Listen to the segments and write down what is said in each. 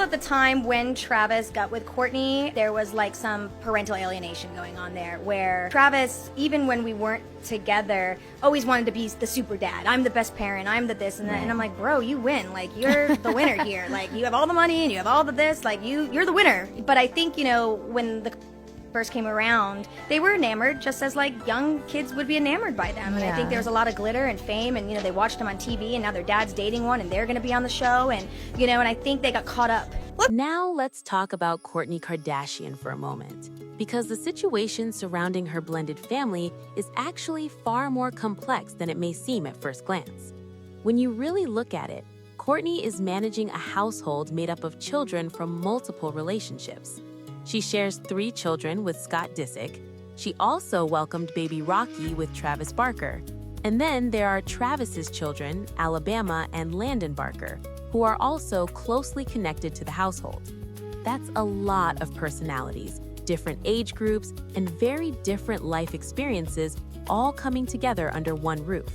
at the time when Travis got with Kourtney, there was like some parental alienation going on there where Travis, even when we weren't together, always wanted to be the super dad. I'm the best parent, I'm the this and that. And I'm like, bro, you win. Like, you're the winner here. Like, you have all the money and you have all the this. Like, you're the winner. But I think, when the first came around, they were enamored just as like young kids would be enamored by them. And I think there was a lot of glitter and fame, and they watched them on TV, and now their dad's dating one and they're going to be on the show, and and I think they got caught up. Now let's talk about Kourtney Kardashian for a moment, because the situation surrounding her blended family is actually far more complex than it may seem at first glance. When you really look at it, Kourtney is managing a household made up of children from multiple relationships. She shares 3 children with Scott Disick. She also welcomed baby Rocky with Travis Barker. And then there are Travis's children, Alabama and Landon Barker, who are also closely connected to the household. That's a lot of personalities, different age groups, and very different life experiences all coming together under one roof.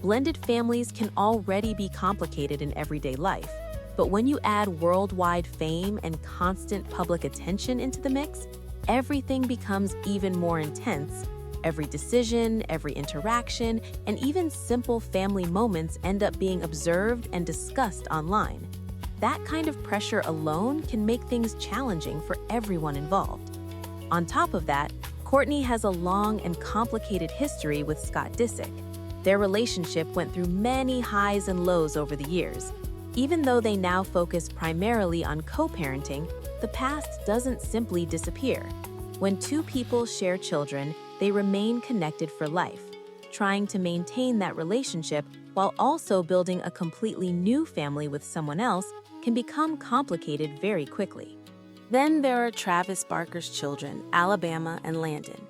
Blended families can already be complicated in everyday life. But when you add worldwide fame and constant public attention into the mix, everything becomes even more intense. Every decision, every interaction, and even simple family moments end up being observed and discussed online. That kind of pressure alone can make things challenging for everyone involved. On top of that, Kourtney has a long and complicated history with Scott Disick. Their relationship went through many highs and lows over the years. Even though they now focus primarily on co-parenting, the past doesn't simply disappear. When 2 people share children, they remain connected for life. Trying to maintain that relationship while also building a completely new family with someone else can become complicated very quickly. Then there are Travis Barker's children, Alabama and Landon.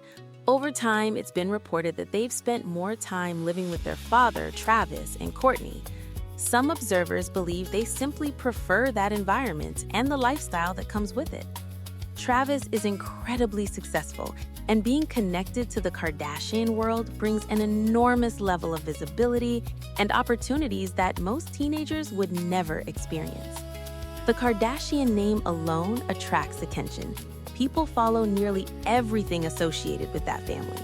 Over time, it's been reported that they've spent more time living with their father, Travis, and Kourtney. Some observers believe they simply prefer that environment and the lifestyle that comes with it. Travis is incredibly successful, and being connected to the Kardashian world brings an enormous level of visibility and opportunities that most teenagers would never experience. The Kardashian name alone attracts attention. People follow nearly everything associated with that family.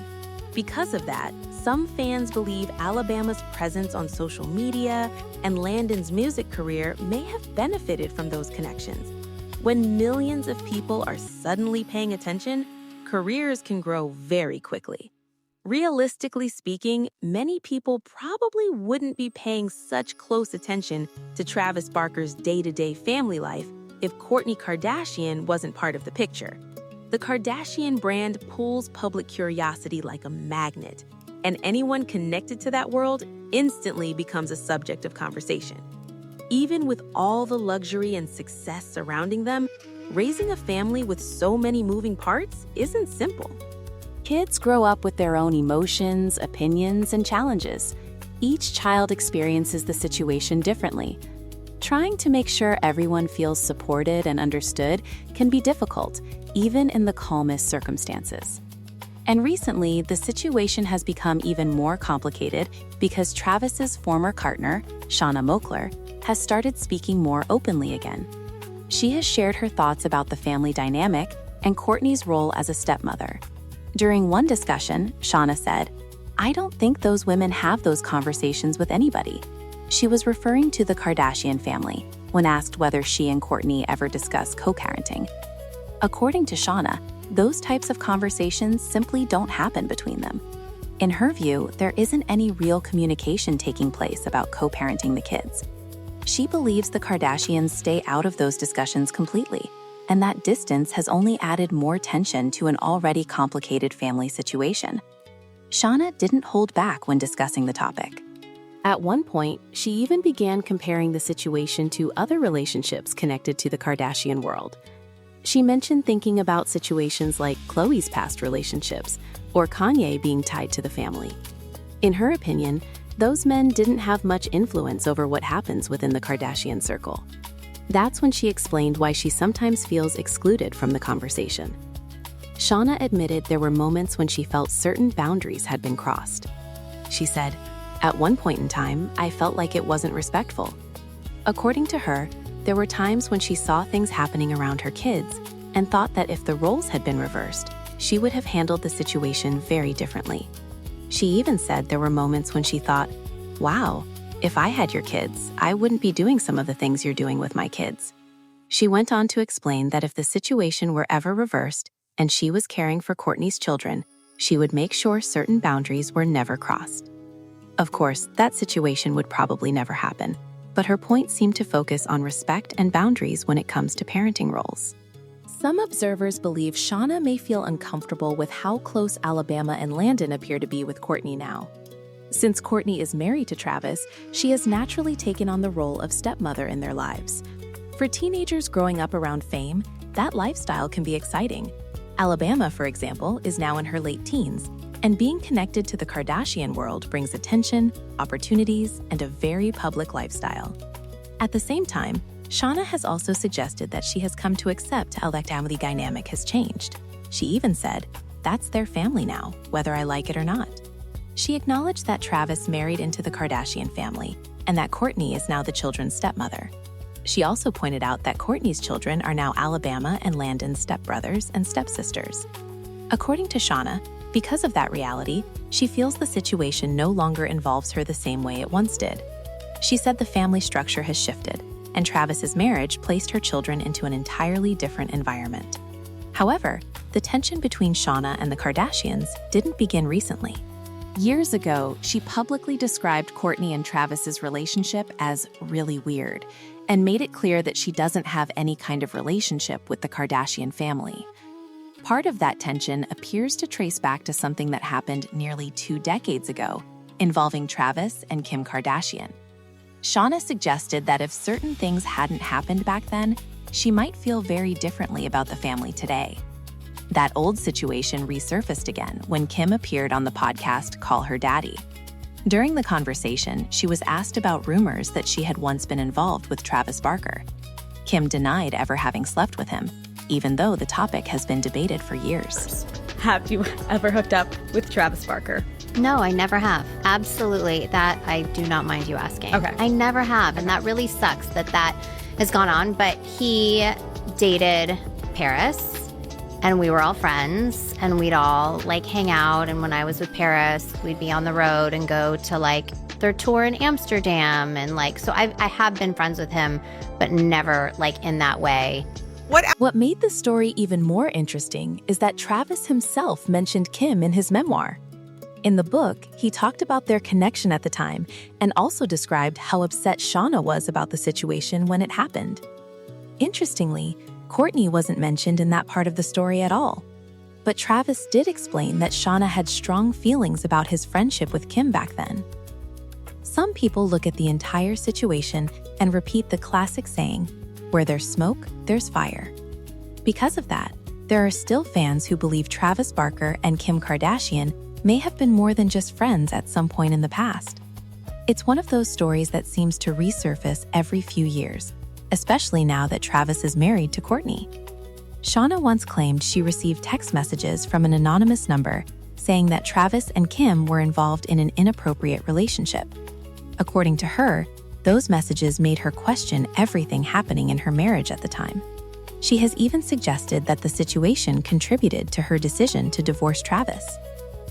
Because of that, some fans believe Alabama's presence on social media and Landon's music career may have benefited from those connections. When millions of people are suddenly paying attention, careers can grow very quickly. Realistically speaking, many people probably wouldn't be paying such close attention to Travis Barker's day-to-day family life if Kourtney Kardashian wasn't part of the picture. The Kardashian brand pulls public curiosity like a magnet, and anyone connected to that world instantly becomes a subject of conversation. Even with all the luxury and success surrounding them, raising a family with so many moving parts isn't simple. Kids grow up with their own emotions, opinions, and challenges. Each child experiences the situation differently. Trying to make sure everyone feels supported and understood can be difficult, even in the calmest circumstances. And recently, the situation has become even more complicated because Travis's former partner, Shanna Moakler, has started speaking more openly again. She has shared her thoughts about the family dynamic and Kourtney's role as a stepmother. During one discussion, Shanna said, "I don't think those women have those conversations with anybody." She was referring to the Kardashian family when asked whether she and Kourtney ever discuss co-parenting. According to Shanna, those types of conversations simply don't happen between them. In her view, there isn't any real communication taking place about co-parenting the kids. She believes the Kardashians stay out of those discussions completely, and that distance has only added more tension to an already complicated family situation. Shanna didn't hold back when discussing the topic. At one point, she even began comparing the situation to other relationships connected to the Kardashian world. She mentioned thinking about situations like Khloe's past relationships or Kanye being tied to the family. In her opinion, those men didn't have much influence over what happens within the Kardashian circle. That's when she explained why she sometimes feels excluded from the conversation. Shanna admitted there were moments when she felt certain boundaries had been crossed. She said, "At one point in time, I felt like it wasn't respectful." According to her, there were times when she saw things happening around her kids and thought that if the roles had been reversed, she would have handled the situation very differently. She even said there were moments when she thought, wow, if I had your kids, I wouldn't be doing some of the things you're doing with my kids. She went on to explain that if the situation were ever reversed and she was caring for Kourtney's children, she would make sure certain boundaries were never crossed. Of course, that situation would probably never happen, but her point seemed to focus on respect and boundaries when it comes to parenting roles. Some observers believe Shanna may feel uncomfortable with how close Alabama and Landon appear to be with Kourtney now. Since Kourtney is married to Travis, she has naturally taken on the role of stepmother in their lives. For teenagers growing up around fame, that lifestyle can be exciting. Alabama, for example, is now in her late teens, and being connected to the Kardashian world brings attention, opportunities, and a very public lifestyle. At the same time, Shanna has also suggested that she has come to accept how that family dynamic has changed. She even said, "That's their family now, whether I like it or not." She acknowledged that Travis married into the Kardashian family, and that Kourtney is now the children's stepmother. She also pointed out that Kourtney's children are now Alabama and Landon's stepbrothers and stepsisters. According to Shanna, because of that reality, she feels the situation no longer involves her the same way it once did. She said the family structure has shifted, and Travis's marriage placed her children into an entirely different environment. However, the tension between Shanna and the Kardashians didn't begin recently. Years ago, she publicly described Kourtney and Travis's relationship as really weird and made it clear that she doesn't have any kind of relationship with the Kardashian family. Part of that tension appears to trace back to something that happened nearly 2 decades ago, involving Travis and Kim Kardashian. Shanna suggested that if certain things hadn't happened back then, she might feel very differently about the family today. That old situation resurfaced again when Kim appeared on the podcast Call Her Daddy. During the conversation, she was asked about rumors that she had once been involved with Travis Barker. Kim denied ever having slept with him, even though the topic has been debated for years. Have you ever hooked up with Travis Barker? No, I never have. Absolutely. That I do not mind you asking. Okay. I never have. And that really sucks that has gone on. But he dated Paris, and we were all friends, and we'd all hang out. And when I was with Paris, we'd be on the road and go to their tour in Amsterdam. And so I have been friends with him, but never in that way. What made the story even more interesting is that Travis himself mentioned Kim in his memoir. In the book, he talked about their connection at the time and also described how upset Shanna was about the situation when it happened. Interestingly, Kourtney wasn't mentioned in that part of the story at all. But Travis did explain that Shanna had strong feelings about his friendship with Kim back then. Some people look at the entire situation and repeat the classic saying, "Where there's smoke, there's fire." Because of that, there are still fans who believe Travis Barker and Kim Kardashian may have been more than just friends at some point in the past. It's one of those stories that seems to resurface every few years, especially now that Travis is married to Kourtney. Shanna once claimed she received text messages from an anonymous number saying that Travis and Kim were involved in an inappropriate relationship. According to her, those messages made her question everything happening in her marriage at the time. She has even suggested that the situation contributed to her decision to divorce Travis.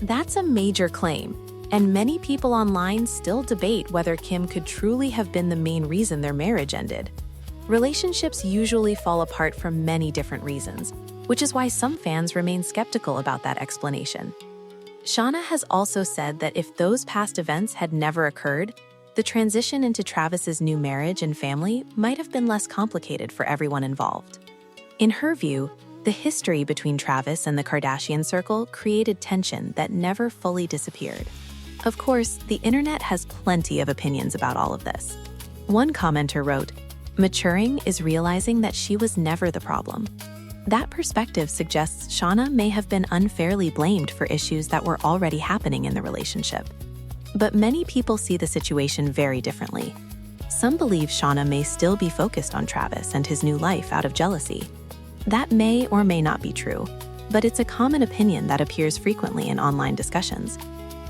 That's a major claim, and many people online still debate whether Kim could truly have been the main reason their marriage ended. Relationships usually fall apart for many different reasons, which is why some fans remain skeptical about that explanation. Shanna has also said that if those past events had never occurred, the transition into Travis's new marriage and family might have been less complicated for everyone involved. In her view, the history between Travis and the Kardashian circle created tension that never fully disappeared. Of course, the internet has plenty of opinions about all of this. One commenter wrote, "Maturing is realizing that she was never the problem." That perspective suggests Shanna may have been unfairly blamed for issues that were already happening in the relationship. But many people see the situation very differently. Some believe Shanna may still be focused on Travis and his new life out of jealousy. That may or may not be true, but it's a common opinion that appears frequently in online discussions.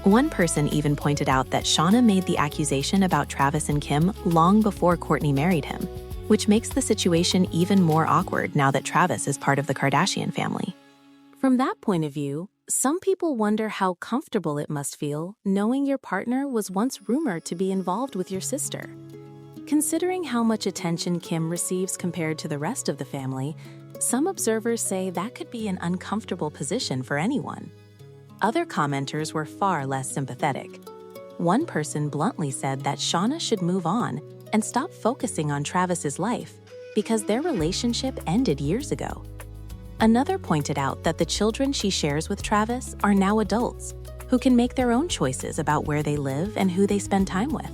One person even pointed out that Shanna made the accusation about Travis and Kim long before Kourtney married him. which makes the situation even more awkward now that Travis is part of the Kardashian family. From that point of view, some people wonder how comfortable it must feel knowing your partner was once rumored to be involved with your sister. Considering how much attention Kim receives compared to the rest of the family, some observers say that could be an uncomfortable position for anyone. Other commenters were far less sympathetic. One person bluntly said that Shanna should move on and stop focusing on Travis's life because their relationship ended years ago. Another pointed out that the children she shares with Travis are now adults who can make their own choices about where they live and who they spend time with.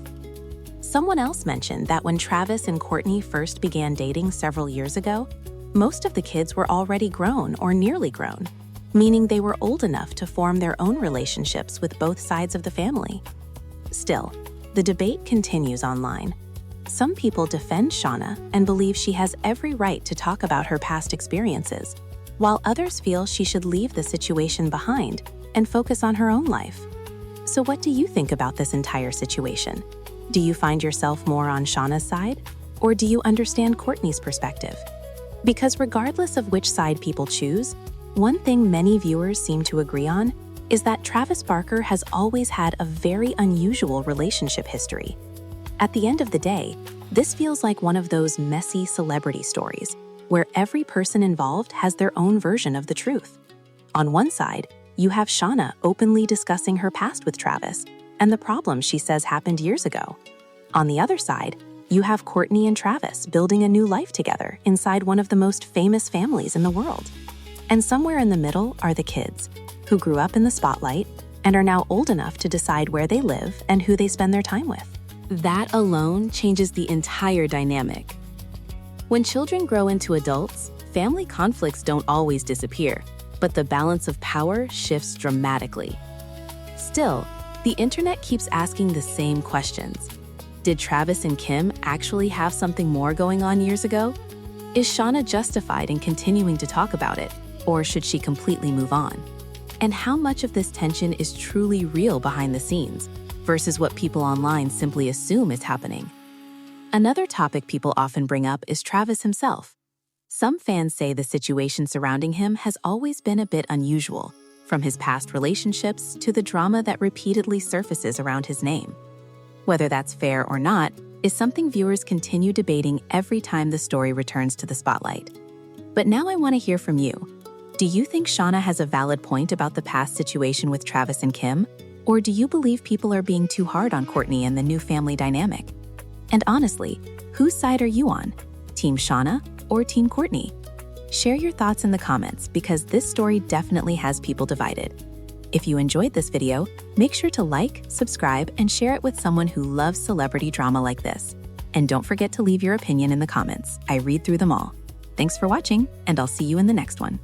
Someone else mentioned that when Travis and Kourtney first began dating several years ago, most of the kids were already grown or nearly grown, meaning they were old enough to form their own relationships with both sides of the family. Still, the debate continues online. Some people defend Shanna and believe she has every right to talk about her past experiences, while others feel she should leave the situation behind and focus on her own life. So what do you think about this entire situation? Do you find yourself more on Shanna's side, or do you understand Kourtney's perspective? Because regardless of which side people choose, one thing many viewers seem to agree on is that Travis Barker has always had a very unusual relationship history. At the end of the day, this feels like one of those messy celebrity stories where every person involved has their own version of the truth. On one side, you have Shanna openly discussing her past with Travis and the problems she says happened years ago. On the other side, you have Kourtney and Travis building a new life together inside one of the most famous families in the world. And somewhere in the middle are the kids, who grew up in the spotlight and are now old enough to decide where they live and who they spend their time with. That alone changes the entire dynamic. When children grow into adults, family conflicts don't always disappear, but the balance of power shifts dramatically. Still, the internet keeps asking the same questions. Did Travis and Kim actually have something more going on years ago? Is Shanna justified in continuing to talk about it, or should she completely move on? And how much of this tension is truly real behind the scenes versus what people online simply assume is happening? Another topic people often bring up is Travis himself. Some fans say the situation surrounding him has always been a bit unusual, from his past relationships to the drama that repeatedly surfaces around his name. Whether that's fair or not is something viewers continue debating every time the story returns to the spotlight. But now I want to hear from you. Do you think Shanna has a valid point about the past situation with Travis and Kim? Or do you believe people are being too hard on Kourtney and the new family dynamic? And honestly, whose side are you on? Team Shanna or Team Kourtney? Share your thoughts in the comments because this story definitely has people divided. If you enjoyed this video, make sure to like, subscribe, and share it with someone who loves celebrity drama like this. And don't forget to leave your opinion in the comments. I read through them all. Thanks for watching, and I'll see you in the next one.